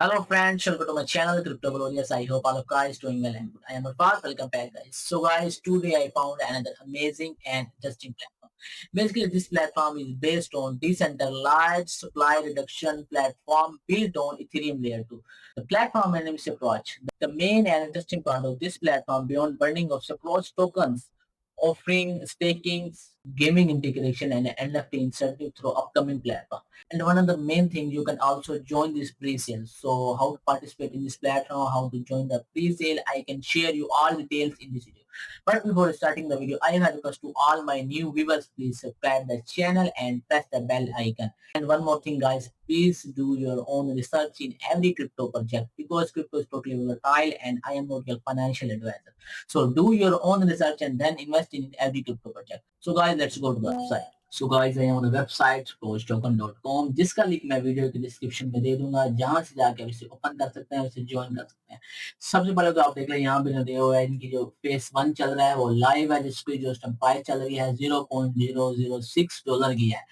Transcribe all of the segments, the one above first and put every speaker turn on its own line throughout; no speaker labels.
Hello friends, welcome to my channel Crypto Glorious. I hope all of guys doing well and good. I am Arfaz. Welcome back guys. So guys, today I found another amazing and interesting platform. Basically, this platform is based on decentralized supply reduction platform built on Ethereum layer 2. The platform anonymous approach. The main and interesting part of this platform beyond burning of Sucrose tokens, offering staking, gaming integration and NFT incentive through upcoming platform. And one of the main things, you can also join this pre-sale. So how to participate in this platform, how to join the pre-sale, I can share you all details in this video. But before starting the video, I have a request to all my new viewers, please subscribe the channel and press the bell icon. And one more thing guys, please do your own research in every crypto project because crypto is totally volatile and I am not your financial advisor. So do your own research and then invest in every crypto project. So guys, let's go to the website. So guys I on the website closetoken.com जिसका link मैं video के description में दे दूंगा जहां से जाके आप इसे ओपन कर सकते हैं इसे ज्वाइन कर सकते हैं। सबसे पहले तो आप देख लें यहाँ पे दिया हुआ है इनकी जो फेस 1 चल रहा है वो लाइव है जिसकी जो प्राइस चल रही है $0.006 की है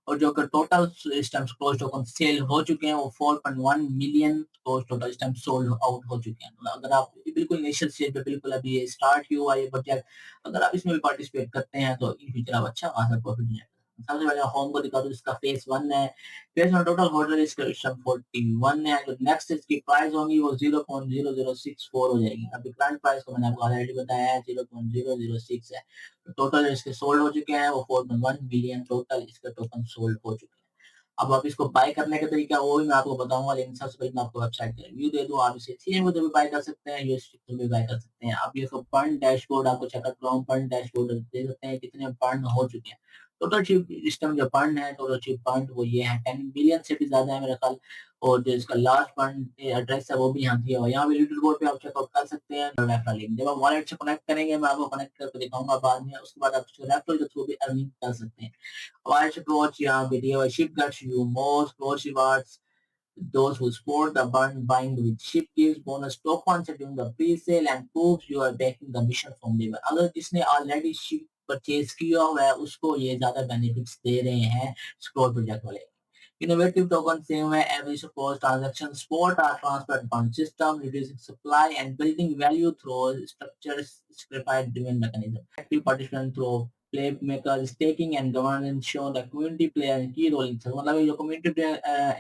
और जो कि टोटल इस टाइम क्लोज टोकन सेल हो चुके हैं वो 4.1 मिलियन क्लोज टोटल इस टाइम सोल्ड आउट हो चुके हैं। तो अगर आप बिल्कुल इनिशियल स्टेज पे बिल्कुल अभी ये स्टार्ट ही हुआ ये प्रोजेक्ट, अगर आप इसमें भी पार्टिसिपेट करते हैं तो इन फ्यूचर आप अच्छा खासा प्रॉफिट जनरेट सबसे पहले होम को दिखा दो इसका फेस 1 है। फेस 1 टोटल होल्डर इसका 41 है। जो नेक्स्ट इसकी प्राइस होगी वो 0.0064 हो जाएगी। अभी करंट प्राइस को मैंने आपको ऑलरेडी बताया है 0.006 है। तो टोटल इसके सोल्ड हो चुके हैं वो 4.1 बिलियन टोटल इसके टोकन सोल्ड हो चुके हैं। अब आप इसको बाय करने का तरीका वो भी मैं आपको बताऊंगा, लेकिन सबसे पहले मैं आपको वेबसाइट का रिव्यू दे दूं। आप इसे इथेरियम को भी बाय कर सकते हैं, यूएसडी भी बाय कर सकते हैं। आप ये इसको फंड डैशबोर्ड आपको चेकआउट कराऊं, फंड डैशबोर्ड देख सकते हैं कितने फंड हो चुके हैं। टोटल चिप इस टाइम जो फंड है, टोटल चिप फंड वो ये है 10 बिलियन से भी ज्यादा है मेरा ख्याल। और जो इसका लास्ट फंड एड्रेस है वो भी यहाँ दिया हुआ है। यहाँ पे लीडर बोर्ड पे आप चेकआउट कर सकते हैं। रेफरल लिंक जब आप वॉलेट से कनेक्ट करेंगे, मैं आपको कनेक्ट करके दिखाऊंगा बाद में, उसके बाद आप रेफरल के थ्रू भी अर्निंग कर सकते हैं। Watch approach यहाँ video ship gets you more close rewards. Those who support the buying with ship gives bonus tokens during the pre-sale and proves you are backing the mission from day one. अगर जिसने already ship purchase किया हुआ है उसको ये ज्यादा benefits दे रहे हैं स्क्रॉल प्रोजेक्ट वाले। Innovative token same way every support transaction support our transparent fund system, reducing supply and building value through structured scripted driven mechanism. Active participant through playmakers, staking and governance show the community play a key role in this। मतलब ये जो community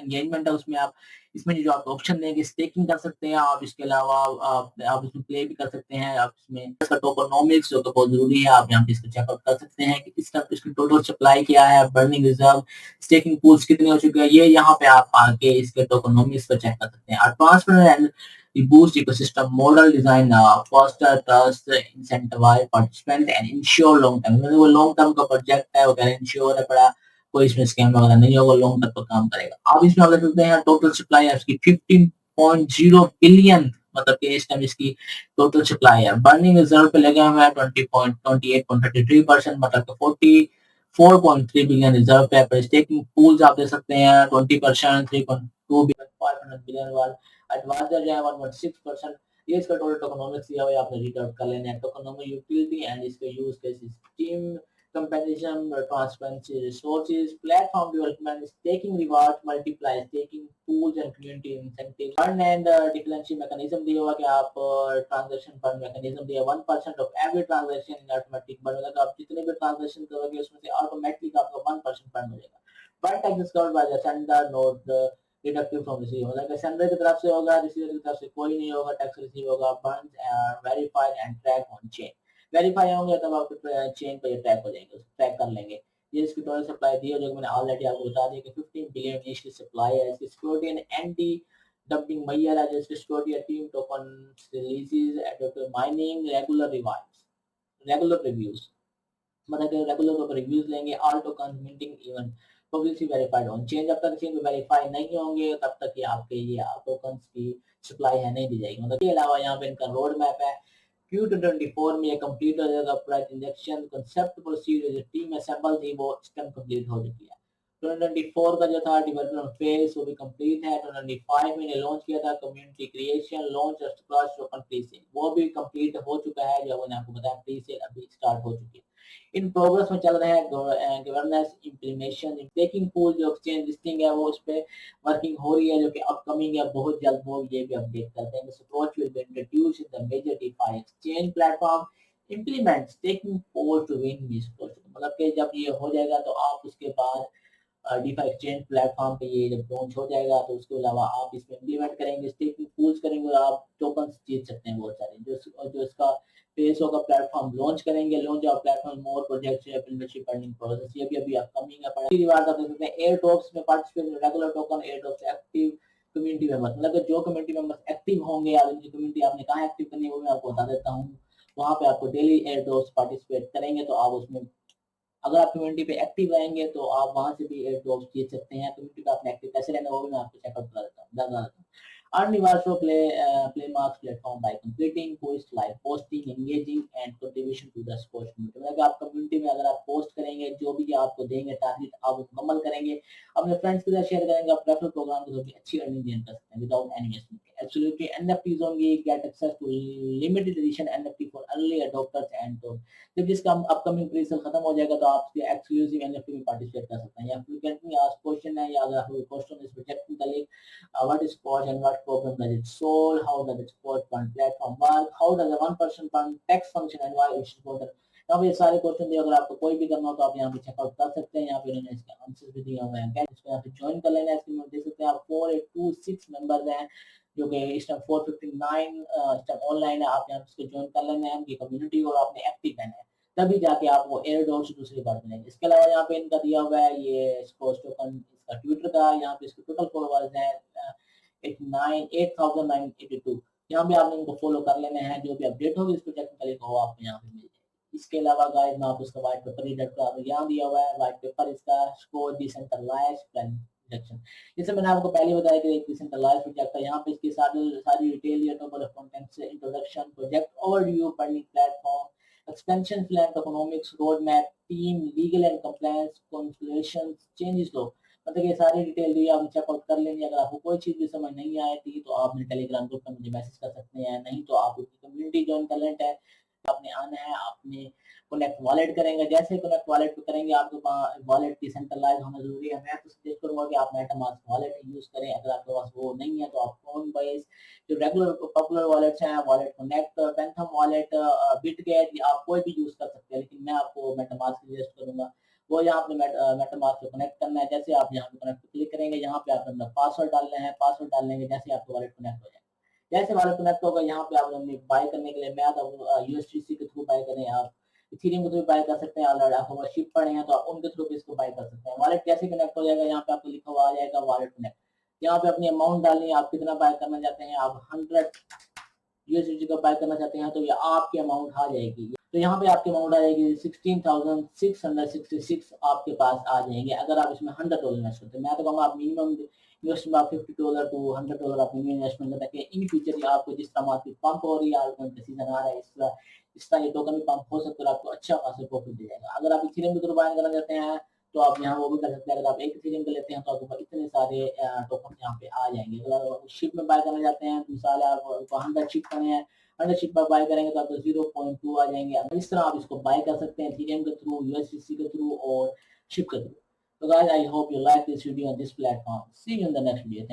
engagement है उसमें आप इसमें जो आप option देंगे स्टेकिंग कर सकते हैं आप, इसके अलावा आप इसमें प्ले भी कर सकते हैं। आप इसमें इसका टोकनोमिक्स जो तो बहुत जरूरी है, आप यहाँ पे इसको चेकआउट कर सकते हैं कि इसका इसकी टोटल सप्लाई क्या है, बर्निंग रिजर्व, स्टेकिंग पूल्स कितने हो चुके हैं, ये यहाँ पे आप आके इसके टोकनोमिक्स को चेक कर सकते हैं। और transparent and the boost ecosystem model design foster trust incentivize participant and ensure long term। मतलब वो लॉन्ग टर्म का प्रोजेक्ट है, वो कह रहे इंश्योर है बड़ा, कोई इसमें स्कैम वगैरह नहीं होगा, लॉन्ग टर्म पर काम करेगा। आप इसमें अगर देखते हैं टोटल सप्लाई है इसकी 15.0 बिलियन, मतलब कि इस टाइम इसकी टोटल सप्लाई है। बर्निंग रिजर्व पे लगे हुए हैं 20.28.33%, मतलब कि 4.3 बिलियन रिजर्व पे। पर स्टेकिंग पूल्स आप दे सकते हैं 20%, 3.2 बिलियन, 500 बिलियन वाला एडवांसर जो है 1.6%। ये इसका टोटल टोकनोमिक्स दिया हुआ है, आपने रीड आउट कर लेना है। टोकनोमिक यूटिलिटी एंड इसका use cases team compensation, transparency, resources, platform development, staking rewards, multiply staking pools and community incentives, fund and differential mechanism दिया हुआ कि आप transaction fund mechanism दिया 1% of every transaction in automatic fund, मतलब आप जितने भी transaction करोगे उसमें से automatically आपका 1% fund हो जाएगा। Fund tax discovered by the sender, not deductive from receive, मतलब सेंडर की तरफ से होगा, रिसीवर की तरफ से कोई नहीं होगा, टैक्स रिसीव होगा। Funds verified and track on chain, verify होंगे तब आपके चेन पर ये ट्रैक हो जाएंगे, ट्रैक कर लेंगे। ये इसकी टोटल सप्लाई दी हो जो मैंने ऑलरेडी आपको बता दिया कि 15 बिलियन इनिशियल सप्लाई है। इसकी सिक्योरिटी एंड एंटी डंपिंग मैयर है, जिसकी security team token releases at mining regular reviews, मतलब रेगुलर रिव्यूज लेंगे। All token minting even publicly verified on chain, जब तक चेन पे वेरीफाई नहीं होंगे तब तक ये आपके ये टोकन्स की सप्लाई है नहीं दी जाएगी। मतलब के अलावा यहाँ पे इनका रोड मैप है। Q224 में ये कंप्लीट हो जाएगा प्राइस इंजेक्शन कंसेप्ट प्रोसीड जो टीम असेंबल थी वो सिस्टम कंप्लीट हो चुकी है। 2024 का जो था डेवलपमेंट फेज वो भी कंप्लीट है। 2025 में लॉन्च किया था कम्युनिटी क्रिएशन लॉन्च और टोकन प्री सेल, वो भी कंप्लीट हो चुका है। जो मैंने आपको बताया प्री सेल अभी स्टार्ट हो चुकी है। इन प्रोग्रेस में चल रहे हैं गवर्नेंस इम्प्लीमेशन टेकिंग पूल जो एक्सचेंज लिस्टिंग है वो उस पर वर्किंग हो रही है जो कि अपकमिंग है बहुत जल्द वो ये भी अपडेट कर देंगे approach will be introduced in the major DeFi exchange platform implements taking poll to win this project मतलब कि जब ये हो जाएगा तो आप उसके बाद DeFi एक्सचेंज प्लेटफॉर्म पे ये जब लॉन्च हो जाएगा तो उसके अलावा आप इसमें इम्प्लीमेंट करेंगे स्टेकिंग पूल्स करेंगे और आप टोकन जीत सकते हैं बहुत सारे जो इसका पेसो का प्लेटफॉर्म लॉन्च करेंगे launch of platform more projects membership earning process ये भी अभी अपकमिंग है बड़ी रिवार्ड आप देख सकते हैं एयर ड्रॉप्स में participate regular token air drops active community members मतलब जो कम्युनिटी मेंबर्स एक्टिव होंगे या उनकी कम्युनिटी आपने कहाँ एक्टिव करनी है वो मैं आपको बता देता हूँ वहाँ पे आपको डेली एयर ड्रॉप्स पार्टिसिपेट करेंगे तो आप उसमें अगर आप कम्युनिटी पे एक्टिव रहेंगे तो आप वहां से भी एयर ड्रॉप्स जीत सकते हैं कम्युनिटी पे आपने एक्टिव कैसे रहना वो भी मैं आपको चेकआउट करा देता हूँ earn rewards for play marks platform by completing post live posting engaging and contribution to the sports community मतलब कि आप कम्युनिटी में अगर आप पोस्ट करेंगे जो भी आपको देंगे टारगेट आप मुकम्मल करेंगे अपने फ्रेंड्स के साथ शेयर करेंगे आप रेफरल प्रोग्राम के थ्रू अच्छी अर्निंग जनरेट कर सकते हैं without any investment absolutely NFTs only get access to limited edition NFT for early adopters and to जब जिसका अपकमिंग प्री सेल खत्म हो जाएगा तो आप एक्सक्लूसिव NFT में पार्टिसिपेट कर सकते हैं या फ्रीक्वेंटली आस्क्ड क्वेश्चन है या अगर आपको क्वेश्चन इस प्रोजेक्ट का link what is Porsche and what problem does it solve, how does it support one platform work, how does a one person fund text function and why it's important. यहाँ पे सारे question दिए अगर आपको कोई भी करना हो तो आप यहाँ पे चेकआउट कर सकते हैं यहाँ पे इन्होंने इसके आंसर्स भी दिए हुए हैं इसको यहाँ पे ज्वाइन कर लेना है इसके में देख सकते हैं आप 4826 मेंबर्स हैं जो कि इस टाइम 459 इस टाइम ऑनलाइन है आप यहाँ पे इसको ज्वाइन कर लेना है उनकी कम्युनिटी और आपने एक्टिव रहना है तभी जाके आपको एयर ड्रॉप से दूसरी बार मिलेंगे इसके अलावा यहाँ पे इनका दिया हुआ है ये स्पोर्ट्स टोकन इसका ट्विटर का यहाँ पे इसके टोटल फॉलोअर्स हैं 8,982 यहाँ भी आपने इनको फॉलो कर लेने हैं जो भी अपडेट होगी इस प्रोजेक्ट का लिंक हो आपको यहाँ पे मिल जाएगी इसके अलावा गाइस मैं आपको इसका व्हाइट पेपर रीडर का यहाँ दिया हुआ है व्हाइट पेपर इसका स्कोर डिसेंट्रलाइज्ड प्रोजेक्शन जैसे मैंने आपको पहले बताया कि एक डिसेंट्रलाइज्ड प्रोजेक्ट है यहाँ पे इसकी सारी डिटेल या table of contents introduction project overview funding platform expansion plan economics road map team legal and compliance confliction changes लो मतलब ये सारी डिटेल दी आप चेकआउट कर लेंगे अगर आपको कोई चीज़ भी समझ नहीं आई थी तो आप मेरे टेलीग्राम ग्रुप पर मुझे मैसेज कर सकते हैं नहीं तो आप उसकी कम्युनिटी ज्वाइन कर लेते हैं आपने आना है आपने कनेक्ट वॉलेट करेंगे जैसे कनेक्ट वॉलेट पे करेंगे आपके पास वॉलेट डिसेंट्रलाइज होना जरूरी है मैं तो सजेस्ट करूंगा कि आप मेटामास्क वॉलेट यूज करें अगर आपके पास वो नहीं है तो आप फोन बेस जो रेगुलर पॉपुलर वॉलेट्स हैं वॉलेट कनेक्ट पेंथम वॉलेट बिटगेट आप कोई भी यूज कर सकते हैं लेकिन मैं आपको मेटामास्क सजेस्ट करूंगा वो यहाँ पे मेटामास्क को कनेक्ट करना है जैसे आप यहाँ पे कनेक्ट क्लिक करेंगे यहाँ पे आप अपना पासवर्ड डालना है पासवर्ड डालने के जैसे आपका वॉलेट कनेक्ट हो जाए जैसे वाला कनेक्ट होगा यहाँ पे आप अपनी बाय करने के लिए मैं तो USDC के थ्रू बाय करें आप इथेरियम के थ्रू बाय कर सकते हैं ऑलरेडी आपके पास शिप पड़े हैं तो आप उनके थ्रू भी इसको बाय कर सकते हैं वॉलेट कैसे कनेक्ट हो जाएगा यहाँ पे आपको लिखा हुआ आ जाएगा वॉलेट कनेक्ट यहाँ पे अपनी अमाउंट डालनी है आप कितना बाय करना चाहते हैं आप 100 USDC का बाय करना चाहते हैं तो ये आपकी अमाउंट आ जाएगी तो यहाँ पे आपकी अमाउंट आ जाएगी 16,666 आपके पास आ जाएंगे अगर आप इसमें $100 इन्वेस्ट करते हैं मैं तो कहूँगा आप मिनिमम इन्वेस्टमेंट आप $50 to $100 आप मिनिमम इन्वेस्टमेंट करते हैं इन फ्यूचर आपको जिस तरह मार्केट पंप हो रही है आलकॉइन का सीजन आ रहा है इस तरह ये टोकन भी पंप हो सकता है आपको अच्छा खासा प्रॉफिट दे जाएगा अगर आप इथेरियम के थ्रू बाय करना चाहते हैं तो आप यहाँ वो भी कर सकते हैं अगर आप एक इथेरियम का लेते हैं तो आपके पास इतने सारे टोकन यहाँ पे आ जाएंगे अगर शिप में बाय करना चाहते हैं तो मिसाल आप 100 शिप करने हैं 100 शिप पर बाय करेंगे तो आपको 0.2 आ जाएंगे अब इस तरह आप इसको बाय कर सकते हैं इथेरियम के थ्रू USDC के थ्रू और शिप के थ्रू तो guys I hope you like this video on this platform see you in the next video